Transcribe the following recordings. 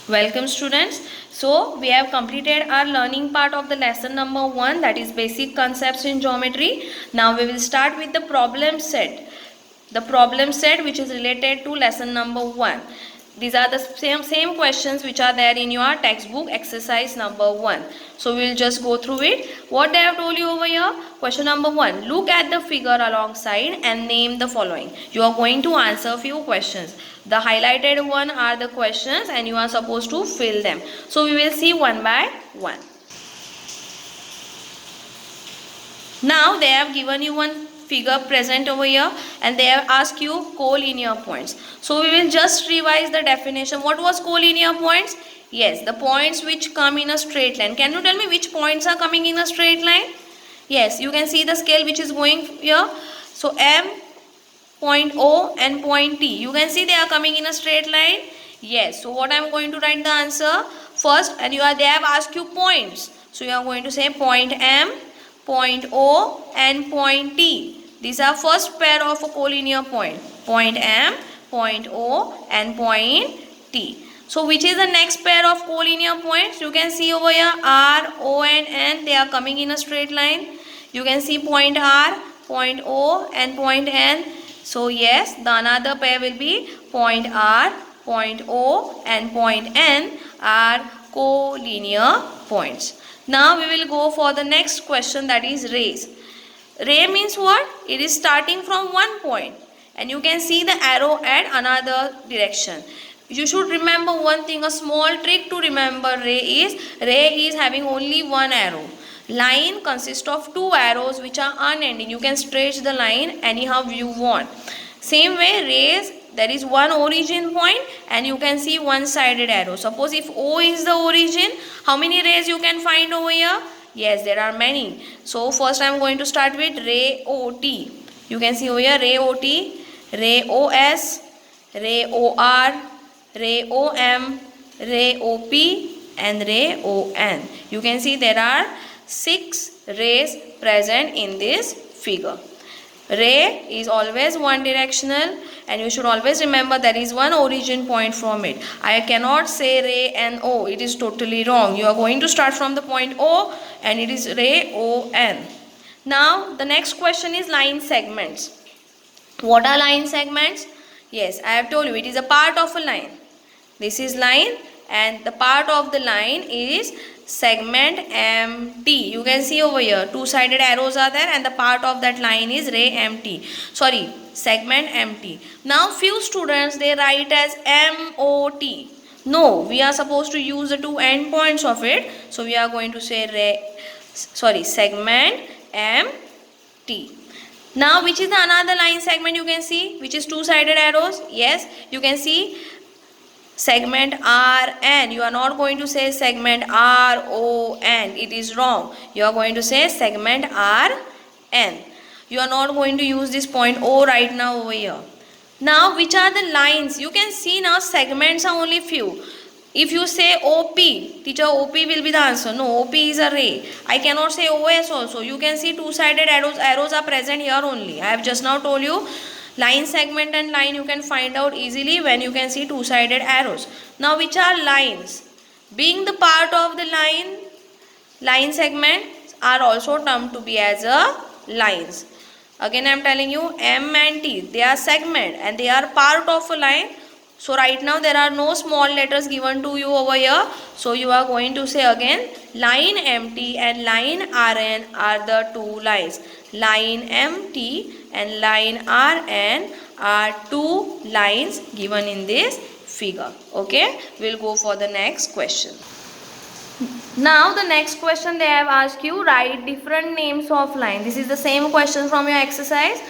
Welcome students. So we have completed our learning part of the lesson number 1, that is basic concepts in geometry. Now we will start with the problem set. The problem set which is related to lesson number 1. These are the same questions which are there in your textbook exercise number 1. So we will just go through it. What they have told you over here? Question number 1. Look at the figure alongside and name the following. You are going to answer few questions. The highlighted one are the questions and you are supposed to fill them. So we will see one by one. Now they have given you one figure present over here and they have asked you collinear points. So we will just revise the definition. What was collinear points? Yes, the points which come in a straight line. Can you tell me which points are coming in a straight line? Yes, you can see the scale which is going here. So M, point O and point T. You can see they are coming in a straight line. Yes, so what I am going to write the answer first, and they have asked you points. So you are going to say point M, point O and point T. These are first pair of a collinear point. Point M, point O and point T. So which is the next pair of collinear points? You can see over here R, O and N. They are coming in a straight line. You can see point R, point O and point N. So yes, the another pair will be point R, point O and point N are collinear points. Now we will go for the next question, that is rays. Ray means what? It is starting from one point and you can see the arrow at another direction. You should remember one thing, a small trick to remember ray is having only one arrow. Line consists of two arrows which are unending. You can stretch the line anyhow you want. Same way rays, there is one origin point and you can see one sided arrow. Suppose if O is the origin, how many rays you can find over here? Yes, there are many. So first I am going to start with ray OT. You can see over here ray OT, ray OS, ray OR, ray OM, ray OP and ray ON. You can see there are 6 rays present in this figure. Ray is always one directional and you should always remember there is one origin point from it. I cannot say ray and O. It is totally wrong. You are going to start from the point O and it is ray ON. Now the next question is line segments. What are line segments? Yes, I have told you it is a part of a line. This is line and the part of the line is segment MT. You can see over here two-sided arrows are there and the part of that line is ray MT. Sorry, segment MT. Now few students they write as MOT. No, we are supposed to use the two end points of it. So we are going to say segment MT. Now which is the another line segment you can see which is two-sided arrows? Yes, you can see segment RN. You are not going to say segment RON. It is wrong. You are going to say segment RN. You are not going to use this point O right now over here. Now which are the lines? You can see now segments are only few. If you say OP, teacher OP will be the answer. No, OP is a ray. I cannot say OS also. You can see two-sided arrows are present here only. I have just now told you line segment and line you can find out easily when you can see two-sided arrows. Now which are lines? Being the part of the line segments are also termed to be as a lines. Again I am telling you M and T, they are segment and they are part of a line. So right now there are no small letters given to you over here. So you are going to say again line MT and line RN are the two lines. Line MT and line RN are two lines given in this figure. Okay, we'll go for the next question. Now the next question they have asked you, write different names of line. This is the same question from your exercise.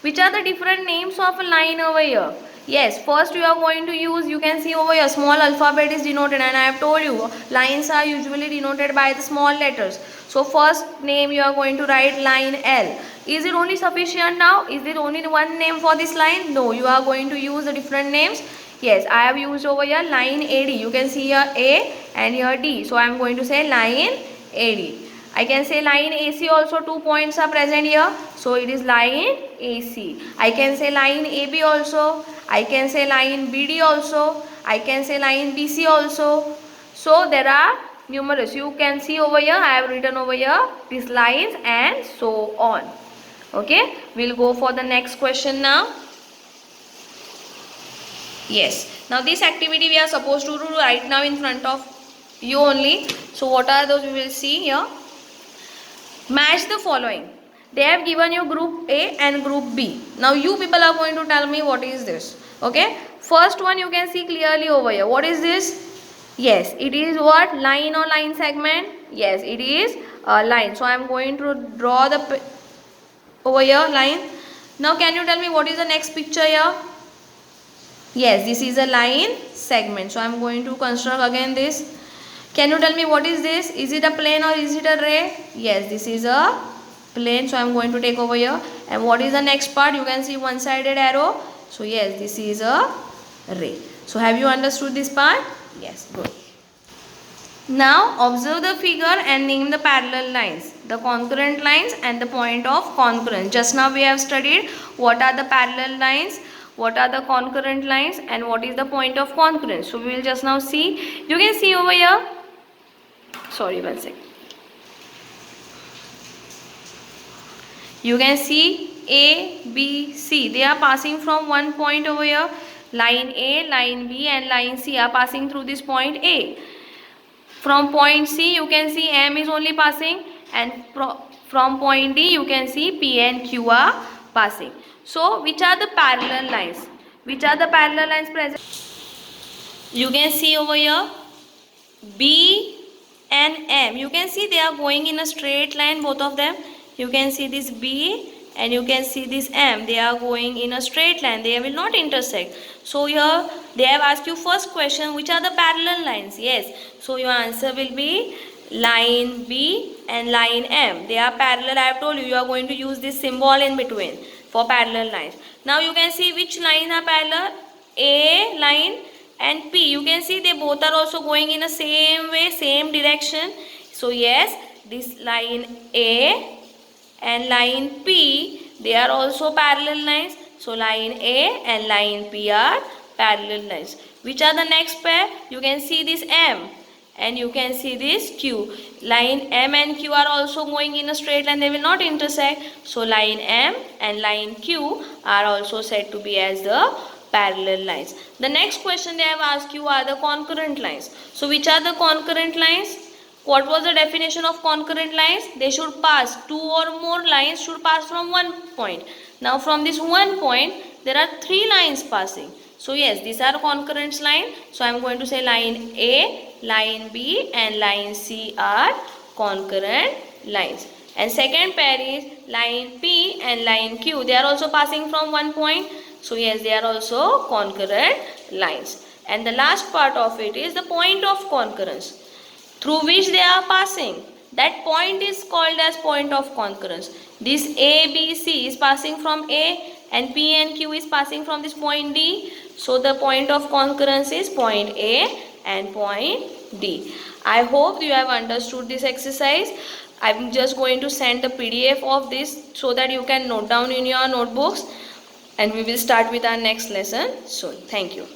Which are the different names of a line over here? Yes, first you are going to use, you can see over here small alphabet is denoted and I have told you lines are usually denoted by the small letters. So first name you are going to write line L. Is it only sufficient now? Is there only one name for this line? No, you are going to use the different names. Yes, I have used over here line AD. You can see here A and here D. So I am going to say line AD. I can say line AC also, 2 points are present here. So it is line AC. I can say line AB also. I can say line BD also. I can say line BC also. So there are numerous. You can see over here, I have written over here these lines and so on. Okay, we'll go for the next question now. Yes, now this activity we are supposed to do right now in front of you only. So what are those we will see here? Match the following. They have given you group A and group B. Now you people are going to tell me what is this. Okay, first one you can see clearly over here. What is this? Yes, it is what? Line or line segment? Yes, it is a line. So I am going to draw the over here line. Now can you tell me what is the next picture here? Yes, this is a line segment. So I am going to construct again this. Can you tell me what is this? Is it a plane or is it a ray? Yes, this is a plane. So I am going to take over here. And what is the next part? You can see one-sided arrow. So yes, this is a ray. So have you understood this part? Yes, good. Now observe the figure and name the parallel lines, the concurrent lines and the point of concurrence. Just now we have studied what are the parallel lines, what are the concurrent lines and what is the point of concurrence. So we will just now see. You can see over here. Sorry, one second. You can see A, B, C. They are passing from one point over here. Line A, line B and line C are passing through this point A. From point C you can see M is only passing, and from point D you can see P and Q are passing. So which are the parallel lines? Which are the parallel lines present? You can see over here B and M. You can see they are going in a straight line, both of them. You can see this B and you can see this M. They are going in a straight line. They will not intersect. So here they have asked you first question, which are the parallel lines? Yes. So your answer will be line B and line M. They are parallel. I have told you, you are going to use this symbol in between for parallel lines. Now you can see which lines are parallel. A line and P. You can see they both are also going in the same way, same direction. So yes, this line A and line P, they are also parallel lines. So line A and line P are parallel lines. Which are the next pair? You can see this M and you can see this Q. Line M and Q are also going in a straight line. They will not intersect. So line M and line Q are also said to be as the parallel lines. The next question they have asked you are the concurrent lines. So which are the concurrent lines? What was the definition of concurrent lines? They should pass, two or more lines should pass from one point. Now from this one point, there are three lines passing. So yes, these are concurrent lines. So I am going to say line A, line B and line C are concurrent lines. And second pair is line P and line Q. They are also passing from one point. So yes, they are also concurrent lines. And the last part of it is the point of concurrence, through which they are passing. That point is called as point of concurrence. This A, B, C is passing from A and P and Q is passing from this point D. So the point of concurrence is point A and point D. I hope you have understood this exercise. I am just going to send the PDF of this so that you can note down in your notebooks. And we will start with our next lesson soon. Thank you.